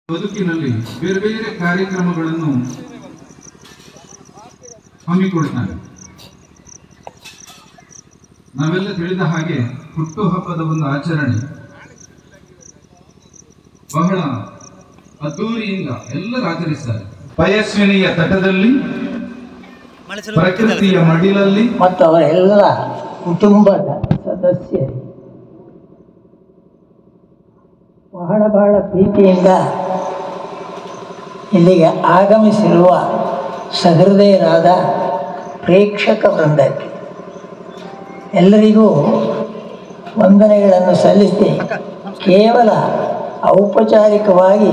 ಬದುಕಿನಲ್ಲಿ ಬೇರೆ ಬೇರೆ ಕಾರ್ಯಕ್ರಮಗಳನ್ನು ಹಮ್ಮಿಕೊಳ್ತಾನೆ. ನಾವೆಲ್ಲ ತಿಳಿದ ಹಾಗೆ ಹುಟ್ಟುಹಬ್ಬದ ಒಂದು ಆಚರಣೆ ಬಹಳ ಅದ್ದೂರಿಯಿಂದ ಎಲ್ಲರೂ ಆಚರಿಸ್ತಾರೆ. ಪಯಸ್ವಿನಿಯ ತಟದಲ್ಲಿ, ಪ್ರಕೃತಿಯ ಮಡಿಲಲ್ಲಿ ಮತ್ತು ಅವರೆಲ್ಲ ಕುಟುಂಬದ ಸದಸ್ಯರು ಬಹಳ ಪ್ರೀತಿಯಿಂದ ಇಲ್ಲಿಗೆ ಆಗಮಿಸಿರುವ ಸಹೃದಯರಾದ ಪ್ರೇಕ್ಷಕ ವೃಂದಕ್ಕೆ ಎಲ್ಲರಿಗೂ ವಂದನೆಗಳನ್ನು ಸಲ್ಲಿಸಿ ಕೇವಲ ಔಪಚಾರಿಕವಾಗಿ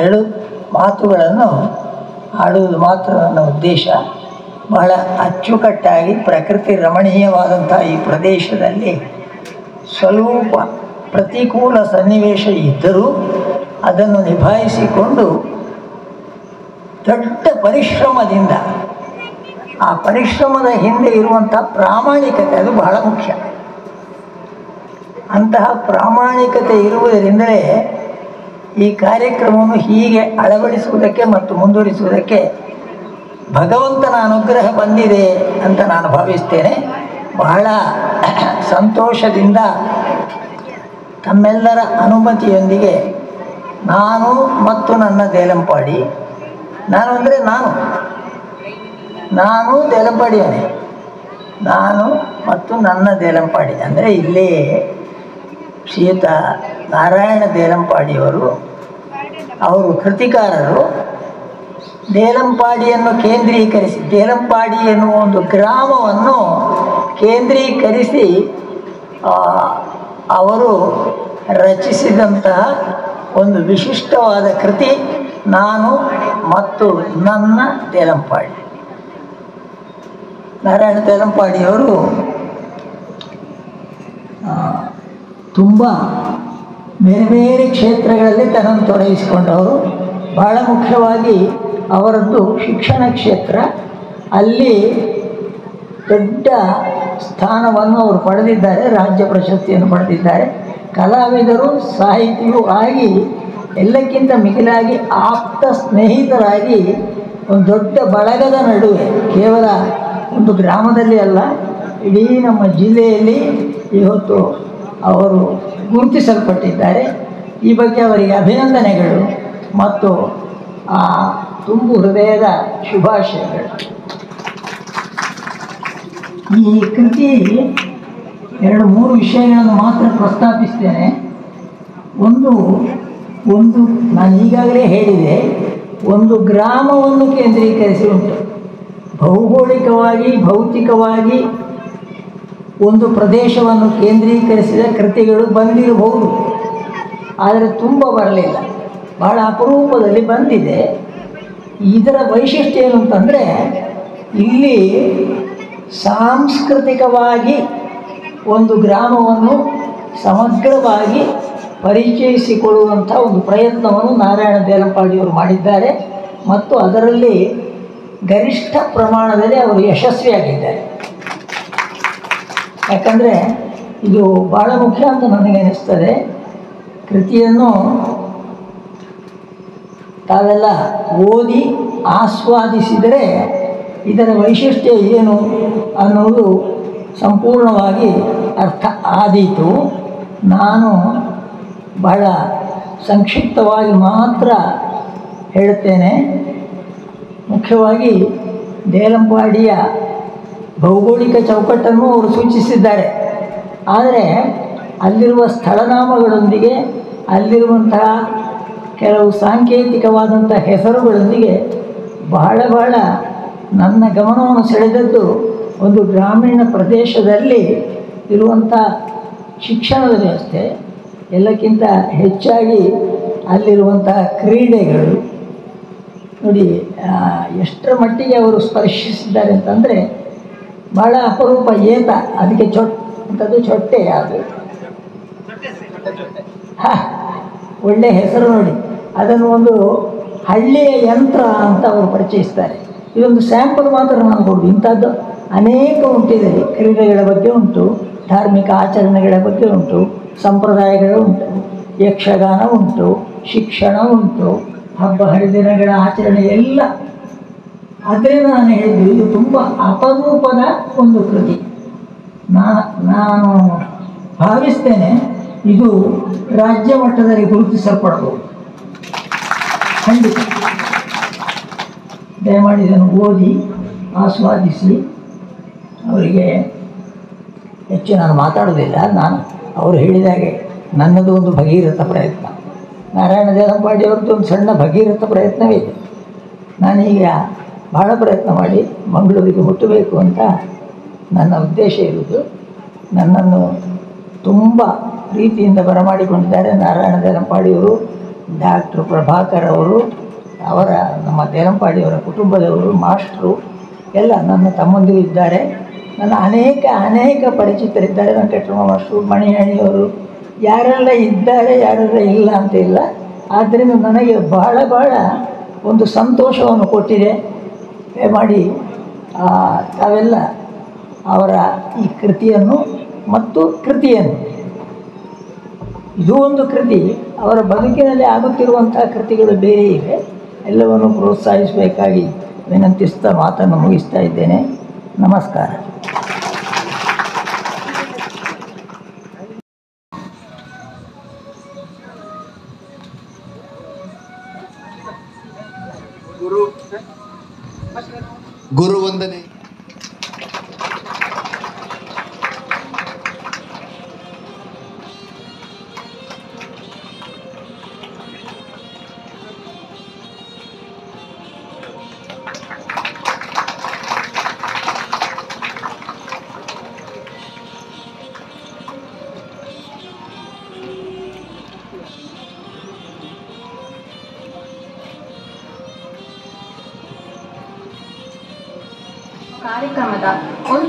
ಎರಡು ಮಾತುಗಳನ್ನು ಆಡುವುದು ಮಾತ್ರ ನನ್ನ ಉದ್ದೇಶ. ಬಹಳ ಅಚ್ಚುಕಟ್ಟಾಗಿ ಪ್ರಕೃತಿ ರಮಣೀಯವಾದಂಥ ಈ ಪ್ರದೇಶದಲ್ಲಿ ಸ್ವಲ್ಪ ಪ್ರತಿಕೂಲ ಸನ್ನಿವೇಶ ಇದ್ದರೂ ಅದನ್ನು ನಿಭಾಯಿಸಿಕೊಂಡು ದೊಡ್ಡ ಪರಿಶ್ರಮದಿಂದ, ಆ ಪರಿಶ್ರಮದ ಹಿಂದೆ ಇರುವಂಥ ಪ್ರಾಮಾಣಿಕತೆ ಅದು ಬಹಳ ಮುಖ್ಯ. ಅಂತಹ ಪ್ರಾಮಾಣಿಕತೆ ಇರುವುದರಿಂದಲೇ ಈ ಕಾರ್ಯಕ್ರಮವನ್ನು ಹೀಗೆ ಅಳವಡಿಸುವುದಕ್ಕೆ ಮತ್ತು ಮುಂದುವರಿಸುವುದಕ್ಕೆ ಭಗವಂತನ ಅನುಗ್ರಹ ಬಂದಿದೆ ಅಂತ ನಾನು ಭಾವಿಸ್ತೇನೆ. ಬಹಳ ಸಂತೋಷದಿಂದ ತಮ್ಮೆಲ್ಲರ ಅನುಮತಿಯೊಂದಿಗೆ ನಾನು ಮತ್ತು ನನ್ನ ದೇಲಂಪಾಡಿ, ನಾನು ಅಂದರೆ ನಾನು ದೇಲಂಪಾಡಿಯವನೇ, ನಾನು ಮತ್ತು ನನ್ನ ದೇಲಂಪಾಡಿ ಅಂದರೆ ಇಲ್ಲೇ ಶ್ರೀಯುತ ನಾರಾಯಣ ದೇಲಂಪಾಡಿಯವರು, ಅವರು ಕೃತಿಕಾರರು. ದೇಲಂಪಾಡಿಯನ್ನು ಕೇಂದ್ರೀಕರಿಸಿ, ದೇಲಂಪಾಡಿ ಎನ್ನುವ ಒಂದು ಗ್ರಾಮವನ್ನು ಕೇಂದ್ರೀಕರಿಸಿ ಅವರು ರಚಿಸಿದಂತಹ ಒಂದು ವಿಶಿಷ್ಟವಾದ ಕೃತಿ ನಾನು ಮತ್ತು ನನ್ನ ದೇಲಂಪಾಡಿ. ನಾರಾಯಣ ದೇಲಂಪಾಡಿಯವರು ತುಂಬ ಬೇರೆ ಬೇರೆ ಕ್ಷೇತ್ರಗಳಲ್ಲಿ ತನ್ನನ್ನು ತೊಡಗಿಸಿಕೊಂಡವರು. ಬಹಳ ಮುಖ್ಯವಾಗಿ ಅವರದ್ದು ಶಿಕ್ಷಣ ಕ್ಷೇತ್ರ, ಅಲ್ಲಿ ದೊಡ್ಡ ಸ್ಥಾನವನ್ನು ಅವರು ಪಡೆದಿದ್ದಾರೆ, ರಾಜ್ಯ ಪ್ರಶಸ್ತಿಯನ್ನು ಪಡೆದಿದ್ದಾರೆ. ಕಲಾವಿದರು, ಸಾಹಿತಿಯೂ ಆಗಿ, ಎಲ್ಲಕ್ಕಿಂತ ಮಿಗಿಲಾಗಿ ಆಪ್ತ ಸ್ನೇಹಿತರಾಗಿ ಒಂದು ದೊಡ್ಡ ಬಳಗದ ನಡುವೆ, ಕೇವಲ ಒಂದು ಗ್ರಾಮದಲ್ಲಿ ಅಲ್ಲ, ಇಡೀ ನಮ್ಮ ಜಿಲ್ಲೆಯಲ್ಲಿ ಇವತ್ತು ಅವರು ಗುರುತಿಸಲ್ಪಟ್ಟಿದ್ದಾರೆ. ಈ ಬಗ್ಗೆ ಅವರಿಗೆ ಅಭಿನಂದನೆಗಳು ಮತ್ತು ತುಂಬು ಹೃದಯದ ಶುಭಾಶಯಗಳು. ಈ ಕೃತಿ 2-3 ವಿಷಯಗಳನ್ನು ಮಾತ್ರ ಪ್ರಸ್ತಾಪಿಸ್ತೇನೆ. ಒಂದು ನಾನು ಈಗಾಗಲೇ ಹೇಳಿದೆ, ಒಂದು ಗ್ರಾಮವನ್ನು ಕೇಂದ್ರೀಕರಿಸಿ ಉಂಟು. ಭೌಗೋಳಿಕವಾಗಿ, ಭೌತಿಕವಾಗಿ ಒಂದು ಪ್ರದೇಶವನ್ನು ಕೇಂದ್ರೀಕರಿಸಿದ ಕೃತಿಗಳು ಬಂದಿರಬಹುದು, ಆದರೆ ತುಂಬ ಬರಲಿಲ್ಲ, ಬಹಳ ಅಪರೂಪದಲ್ಲಿ ಬಂದಿದೆ. ಇದರ ವೈಶಿಷ್ಟ್ಯ ಏನು ಅಂತಂದರೆ, ಇಲ್ಲಿ ಸಾಂಸ್ಕೃತಿಕವಾಗಿ ಒಂದು ಗ್ರಾಮವನ್ನು ಸಮಗ್ರವಾಗಿ ಪರಿಚಯಿಸಿಕೊಳ್ಳುವಂಥ ಒಂದು ಪ್ರಯತ್ನವನ್ನು ನಾರಾಯಣ ದೇಲಂಪಾಡಿಯವರು ಮಾಡಿದ್ದಾರೆ ಮತ್ತು ಅದರಲ್ಲಿ ಗರಿಷ್ಠ ಪ್ರಮಾಣದಲ್ಲಿ ಅವರು ಯಶಸ್ವಿಯಾಗಿದ್ದಾರೆ. ಯಾಕಂದರೆ ಇದು ಭಾಳ ಮುಖ್ಯ ಅಂತ ನನಗೆ ಅನಿಸ್ತದೆ. ಕೃತಿಯನ್ನು ತಾವೆಲ್ಲ ಓದಿ ಆಸ್ವಾದಿಸಿದರೆ ಇದರ ವೈಶಿಷ್ಟ್ಯ ಏನು ಅನ್ನೋದು ಸಂಪೂರ್ಣವಾಗಿ ಅರ್ಥ ಆದೀತು. ನಾನು ಬಹಳ ಸಂಕ್ಷಿಪ್ತವಾಗಿ ಮಾತ್ರ ಹೇಳುತ್ತೇನೆ. ಮುಖ್ಯವಾಗಿ ದೇಲಂಪಾಡಿಯ ಭೌಗೋಳಿಕ ಚೌಕಟ್ಟನ್ನು ಅವರು ಸೂಚಿಸಿದ್ದಾರೆ, ಆದರೆ ಅಲ್ಲಿರುವ ಸ್ಥಳನಾಮಗಳೊಂದಿಗೆ, ಅಲ್ಲಿರುವಂತಹ ಕೆಲವು ಸಾಂಕೇತಿಕವಾದಂಥ ಹೆಸರುಗಳೊಂದಿಗೆ ಬಹಳ ನನ್ನ ಗಮನವನ್ನು ಸೆಳೆದದ್ದು ಒಂದು ಗ್ರಾಮೀಣ ಪ್ರದೇಶದಲ್ಲಿ ಇರುವಂಥ ಶಿಕ್ಷಣದ ವ್ಯವಸ್ಥೆ, ಎಲ್ಲಕ್ಕಿಂತ ಹೆಚ್ಚಾಗಿ ಅಲ್ಲಿರುವಂತಹ ಕ್ರೀಡೆಗಳು. ನೋಡಿ ಎಷ್ಟರ ಮಟ್ಟಿಗೆ ಅವರು ಸ್ಪರ್ಶಿಸಿದ್ದಾರೆ ಅಂತಂದರೆ, ಭಾಳ ಅಪರೂಪ ಏತ, ಅದಕ್ಕೆ ಚೊಟ್ಟೆ ಅದು ಒಳ್ಳೆಯ ಹೆಸರು ನೋಡಿ. ಅದನ್ನು ಒಂದು ಹಳ್ಳಿಯ ಯಂತ್ರ ಅಂತ ಅವರು ಪರಿಚಯಿಸ್ತಾರೆ. ಇದೊಂದು ಸ್ಯಾಂಪಲ್ ಮಾತ್ರ ನಾನು ಕೊಡೋದು, ಇಂಥದ್ದು ಅನೇಕ ಉಂಟಿದೆ. ಕ್ರೀಡೆಗಳ ಬಗ್ಗೆ ಉಂಟು, ಧಾರ್ಮಿಕ ಆಚರಣೆಗಳ ಬಗ್ಗೆ ಉಂಟು, ಸಂಪ್ರದಾಯಗಳು ಉಂಟು, ಯಕ್ಷಗಾನ ಉಂಟು, ಶಿಕ್ಷಣ ಉಂಟು, ಹಬ್ಬ ಹರಿದಿನಗಳ ಆಚರಣೆ ಎಲ್ಲ. ಅದರಿಂದ ನಾನು ಹೇಳಿದ್ದು ಇದು ತುಂಬ ಅಪರೂಪದ ಒಂದು ಕೃತಿ. ನಾನು ಭಾವಿಸ್ತೇನೆ ಇದು ರಾಜ್ಯ ಮಟ್ಟದಲ್ಲಿ ಗುರುತಿಸಲ್ಪಡಬಹುದು. ಖಂಡಿತ ದಯಮಾಡಿ ಇದನ್ನು ಓದಿ ಆಸ್ವಾದಿಸಿ. ಅವರಿಗೆ ಹೆಚ್ಚು ನಾನು ಮಾತಾಡೋದಿಲ್ಲ. ಅವರು ಹೇಳಿದಾಗೆ ನನ್ನದು ಒಂದು ಭಗೀರಥ ಪ್ರಯತ್ನ, ನಾರಾಯಣ ದೇಲಂಪಾಡಿ ಅವ್ರದ್ದು ಒಂದು ಸಣ್ಣ ಭಗೀರಥ ಪ್ರಯತ್ನವೇ ಇದೆ. ನಾನೀಗ ಬಹಳ ಪ್ರಯತ್ನ ಮಾಡಿ ಮಂಗಳೂರಿಗೆ ಮುಟ್ಟಬೇಕು ಅಂತ ನನ್ನ ಉದ್ದೇಶ ಇರುವುದು. ನನ್ನನ್ನು ತುಂಬ ಪ್ರೀತಿಯಿಂದ ಬರಮಾಡಿಕೊಂಡಿದ್ದಾರೆ ನಾರಾಯಣ ದೇಲಂಪಾಡಿಯವರು, ಡಾಕ್ಟರ್ ಪ್ರಭಾಕರ್ ಅವರು, ನಮ್ಮ ದೇಲಂಪಾಡಿಯವರ ಕುಟುಂಬದವರು, ಮಾಸ್ಟ್ರು ಎಲ್ಲ ನನ್ನ ತಮ್ಮಂದಿರು ಇದ್ದಾರೆ. ನನ್ನ ಅನೇಕ ಪರಿಚಿತರಿದ್ದಾರೆ. ವೆಂಕಟರಮಣ ಮಾಸ್ಟ್ರು, ಮಣಿಹಣಿಯವರು, ಯಾರೆಲ್ಲ ಇದ್ದಾರೆ ಯಾರೆಲ್ಲ ಇಲ್ಲ ಅಂತ ಇಲ್ಲ. ಆದ್ದರಿಂದ ನನಗೆ ಬಹಳ ಒಂದು ಸಂತೋಷವನ್ನು ಕೊಟ್ಟಿದೆ. ದಯಮಾಡಿ ತಾವೆಲ್ಲ ಅವರ ಈ ಕೃತಿಯನ್ನು ಮತ್ತು ಇದು ಒಂದು ಕೃತಿ, ಅವರ ಬದುಕಿನಲ್ಲಿ ಆಗುತ್ತಿರುವಂಥ ಕೃತಿಗಳು ಬೇರೆ ಇವೆ. ಎಲ್ಲವನ್ನು ಪ್ರೋತ್ಸಾಹಿಸಬೇಕಾಗಿ ವಿನಂತಿಸ್ತಾ ಮಾತನ್ನು ಮುಗಿಸ್ತಾ ಇದ್ದೇನೆ. ನಮಸ್ಕಾರ. ಗುರು ವಂದನೆ.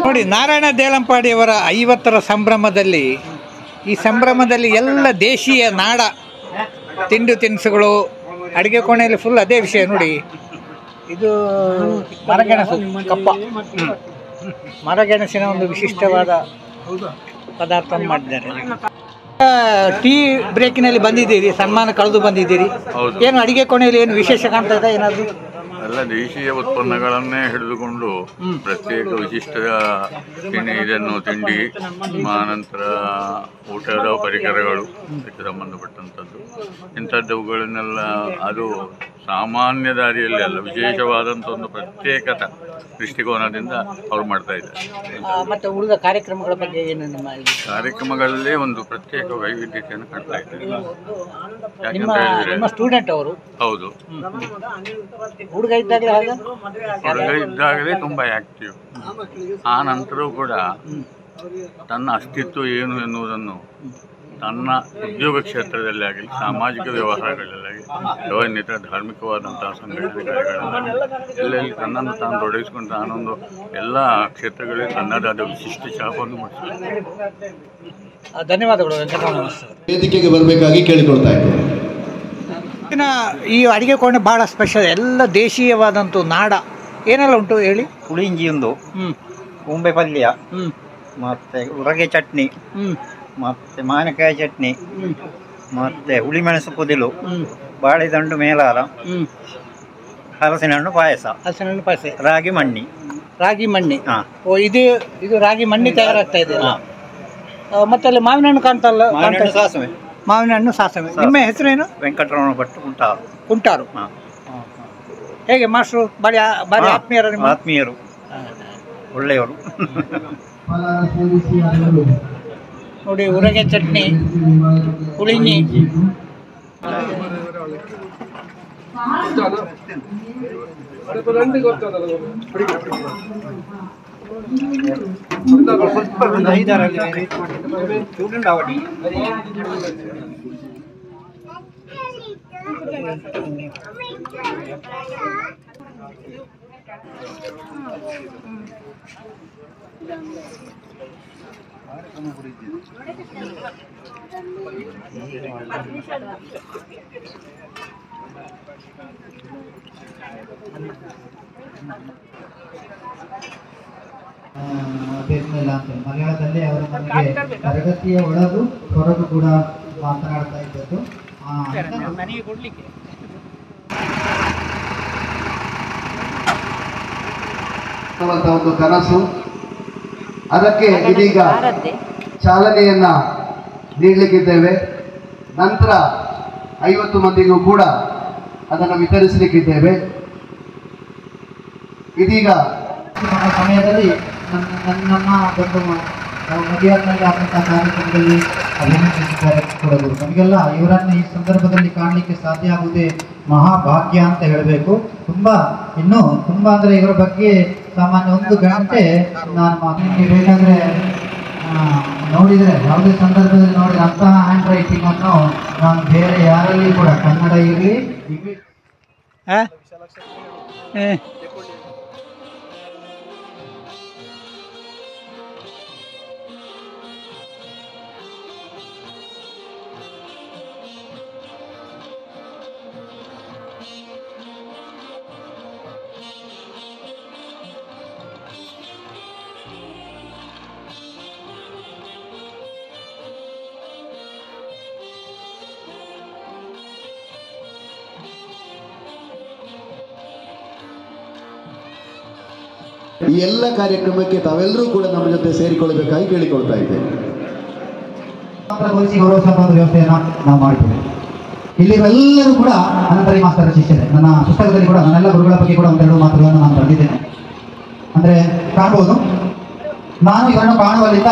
ನೋಡಿ, ನಾರಾಯಣ ದೇಲಂಪಾಡಿಯವರ 50ರ ಸಂಭ್ರಮದಲ್ಲಿ, ಈ ಸಂಭ್ರಮದಲ್ಲಿ ಎಲ್ಲ ದೇಶೀಯ ನಾಡ ತಿಂಡಿ ತಿನಿಸುಗಳು, ಅಡುಗೆ ಕೋಣೆಯಲ್ಲಿ ಫುಲ್ ಅದೇ ವಿಷಯ. ನೋಡಿ, ಇದು ಮರಗೆಣಸು ಕಪ್ಪ, ಮರಗೆಣಸಿನ ಒಂದು ವಿಶಿಷ್ಟವಾದ ಪದಾರ್ಥವನ್ನು ಮಾಡಿದ್ದಾರೆ. ಟೀ ಬ್ರೇಕಿನಲ್ಲಿ ಬಂದಿದ್ದೀರಿ, ಸನ್ಮಾನ ಕಳೆದು ಬಂದಿದ್ದೀರಿ. ಏನು ಅಡುಗೆ ಕೋಣೆಯಲ್ಲಿ ಏನು ವಿಶೇಷ ಕಾಣ್ತಾ ಇದೆ? ಏನಾದರೂ ಎಲ್ಲ ದೇಶೀಯ ಉತ್ಪನ್ನಗಳನ್ನೇ ಹಿಡಿದುಕೊಂಡು ಪ್ರತ್ಯೇಕ ವಿಶಿಷ್ಟ ಇದನ್ನು ತಿಂಡಿ, ನಂತರ ಊಟದ ಪರಿಕರಗಳು ಇದಕ್ಕೆ ಸಂಬಂಧಪಟ್ಟಂಥದ್ದು ಇಂಥದ್ದವುಗಳನ್ನೆಲ್ಲ ಅದು ಸಾಮಾನ್ಯ ದಾರಿಯಲ್ಲಿ ಅಲ್ಲ, ವಿಶೇಷವಾದಂಥ ಒಂದು ಪ್ರತ್ಯೇಕತೆ ದೃಷ್ಟಿಕೋನದಿಂದ ಅವ್ರು ಮಾಡ್ತಾ ಇದ್ದಾರೆ. ಮತ್ತು ಉಳಿದ ಕಾರ್ಯಕ್ರಮಗಳ ಬಗ್ಗೆ ಏನು ನಿಮ್ಮ ಕಾರ್ಯಕ್ರಮಗಳಲ್ಲೇ ಒಂದು ಪ್ರತ್ಯೇಕ ವೈವಿಧ್ಯತೆಯನ್ನು ಕಾಣ್ತಾ ಇದ್ದಾರೆ. ನಿಮ್ಮ ಸ್ಟೂಡೆಂಟ್ ಅವರು? ಹೌದು, ಹುಡುಗ ಇದ್ದಾಗಲೇ ತುಂಬ ಆ್ಯಕ್ಟಿವ್. ಆ ನಂತರವೂ ಕೂಡ ತನ್ನ ಅಸ್ತಿತ್ವ ಏನು ಎನ್ನುವುದನ್ನು ತನ್ನ ಉದ್ಯೋಗ ಕ್ಷೇತ್ರದಲ್ಲಿ ಆಗಲಿ, ಸಾಮಾಜಿಕ ವ್ಯವಹಾರಗಳಲ್ಲಾಗಲಿ, ಇನ್ನಿತರ ಧಾರ್ಮಿಕವಾದಂತಹ ಸಂಘಟನೆಗಳಲ್ಲಿ ಎಲ್ಲೆಲ್ಲಿ ತನ್ನನ್ನು ತಾನು ತೊಡಗಿಸಿಕೊಂಡು ತಾನೊಂದು ಎಲ್ಲ ಕ್ಷೇತ್ರಗಳಲ್ಲಿ ತನ್ನದಾದ ವಿಶಿಷ್ಟ ಛಾಪನ್ನು ಮೂಡಿಸಿದ್ದಾರೆ. ಧನ್ಯವಾದಗಳು. ವೇದಿಕೆಗೆ ಬರಬೇಕಾಗಿ ಕೇಳಿಕೊಳ್ತಾ ಇದ್ದೇನೆ. ಈ ಅಡಿಗೆ ಕೋಣೆ ಭಾಳ ಸ್ಪೆಷಲ್, ಎಲ್ಲ ದೇಶೀಯವಾದಂಥ ನಾಡ ಏನೆಲ್ಲ ಉಂಟು ಹೇಳಿ? ಹುಳಿಂಜಿ ಒಂದು, ಉಂಬೆ ಪಲ್ಯ, ಮತ್ತೆ ಉರಗೆ ಚಟ್ನಿ, ಮತ್ತೆ ಮಾವಿನಕಾಯಿ ಚಟ್ನಿ, ಮತ್ತೆ ಹುಳಿಮೆಣಸು ಪುದಿಲು, ಬಾಳೆದಂಡು ಮೇಲಾರ, ಹಲಸಿನ ಹಣ್ಣು ಪಾಯಸ, ರಾಗಿ ಮಣ್ಣಿ. ಓ, ಇದು ರಾಗಿ ಮಣ್ಣಿ ತಯಾರಾಗ್ತಾ ಇದೆ. ಮತ್ತೆ ಅಲ್ಲಿ ಮಾವಿನ ಹಣ್ಣು ಕಾಣ್ತಲ್ಲ? ಸಾಸಿವೆ. ಮಾವಿನ ಹಣ್ಣು ಸಾಸಿವೆ. ನಿಮ್ಮ ಹೆಸರೇನು? ವೆಂಕಟರಮಣ ಭಟ್, ಕುಂಟಾರು. ಹೇಗೆ ಮಾಸ್ಟ್ರು? ಬಾರಿ ಆತ್ಮೀಯರು? ನಿಮ್ಮ ಆತ್ಮೀಯರು, ಒಳ್ಳೆಯವರು. ನೋಡಿ, ಉರಗೆ ಚಟ್ನಿ, ಹುಳಿಂಜಿ, ಬೇಸ್ಮೆಲ್ಲ ಅಂತೇಳಿ ಮಲಯಾಳದಲ್ಲಿ ಅವರು ನಮಗೆ ತರಗತಿಯ ಒಳಗೂ ಹೊರಗೂ ಕೂಡ ಮಾತನಾಡ್ತಾ ಇದ್ದದ್ದು. ಒಂದು ಕನಸು, ಅದಕ್ಕೆ ಇದೀಗ ಚಾಲನೆಯನ್ನ ನೀಡಲಿಕ್ಕಿದ್ದೇವೆ. ನಂತರ 50 ಮಂದಿಗೂ ಕೂಡ ಅದನ್ನು ವಿತರಿಸಲಿಕ್ಕಿದ್ದೇವೆ. ಇದೀಗ ಸಮಯದಲ್ಲಿ ನಮ್ಮ ಒಂದು ಮದುವೆಯಲ್ಲಿ ಆದಂಥ ಕಾರ್ಯಕ್ರಮದಲ್ಲಿ ಅಭಿನಂದಿಸಿದ್ದಾರೆ ಕೊಡಬಹುದು. ನಮಗೆಲ್ಲ ಇವರನ್ನು ಈ ಸಂದರ್ಭದಲ್ಲಿ ಕಾಣಲಿಕ್ಕೆ ಸಾಧ್ಯ ಆಗುವುದೇ ಮಹಾಭಾಗ್ಯ ಅಂತ ಹೇಳಬೇಕು. ಇನ್ನೂ ತುಂಬ ಅಂದರೆ ಇವರ ಬಗ್ಗೆ ಸಾಮಾನ್ಯ 1 ಗಂಟೆ ನಾನು ಮಾತನಾಡಿ ಬೇಕಾದರೆ ನೋಡಿದರೆ ಯಾವುದೇ ಸಂದರ್ಭದಲ್ಲಿ ನೋಡಿದರೆ ಅಂತಹ ಹ್ಯಾಂಡ್ ರೈಟಿಂಗನ್ನು ನಾನು ಬೇರೆ ಯಾರಲ್ಲಿ ಕೂಡ ಕನ್ನಡ ಇರಲಿ ಇಂಗ್ಲೀಷ್ ಈ ಎಲ್ಲ ಕಾರ್ಯಕ್ರಮಕ್ಕೆ ತಾವೆಲ್ಲರೂ ಕೂಡ ನಮ್ಮ ಜೊತೆ ಸೇರಿಕೊಳ್ಳಬೇಕಾಗಿ ಕೇಳಿಕೊಳ್ತಾ ಇದ್ದೇವೆ. ಗೌರವ ಸಭಾದ ವ್ಯವಸ್ಥೆಯನ್ನು ನಾವು ಮಾಡ್ತೇವೆ. ಇಲ್ಲಿರುವೆಲ್ಲರೂ ಕೂಡ ಅನಂತರಿ ಮಾಸ್ತರ ಶಿಷ್ಯರೇ. ನನ್ನ ಪುಸ್ತಕದಲ್ಲಿ ಕೂಡ ನನ್ನೆಲ್ಲ ಗುರುಗಳ ಬಗ್ಗೆ ಕೂಡ 1-2 ಮಾತುಗಳನ್ನು ನಾನು ಬರೆದಿದ್ದೇನೆ. ಅಂದರೆ ಕಾಣ್ಬೋದು, ನಾನು ಇವರನ್ನು ಕಾಣುವಲ್ಲಿಂದ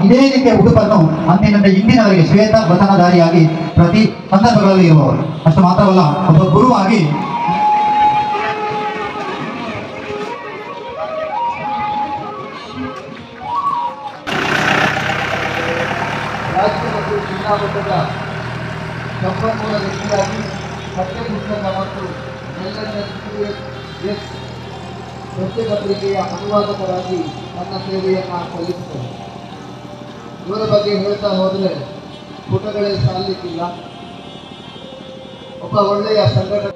ಇದೇ ರೀತಿಯ ಉಡುಪನ್ನು ಅಂದಿನಿಂದ ಇಂದಿನವರೆಗೆ ಶ್ವೇತ ವಚನಧಾರಿಯಾಗಿ ಪ್ರತಿ ಸಂದರ್ಭಗಳಲ್ಲಿ ಇರುವವರು. ಅಷ್ಟು ಮಾತ್ರವಲ್ಲ, ಒಬ್ಬ ಗುರುವಾಗಿ ರಾಜ್ಯ ಮತ್ತು ಜಿಲ್ಲಾ ಮಟ್ಟದ ಸಂಪನ್ಮೂಲ ವ್ಯಕ್ತಿಯಾಗಿ ಪಠ್ಯಪುಸ್ತಕ ಮತ್ತು LNS ಪತ್ರಿಕೆಯ ಅನುವಾದಕರಾಗಿ ನನ್ನ ಸೇವೆಯನ್ನು ಸಲ್ಲಿಸುತ್ತೇನೆ. ಇವರ ಬಗ್ಗೆ ಹೇಳ್ತಾ ಹೋದರೆ ಪುಟಗಳೇ ಸಾಲಲಿಕ್ಕಿಲ್ಲ. ಒಬ್ಬ ಒಳ್ಳೆಯ ಸಂಘಟನೆ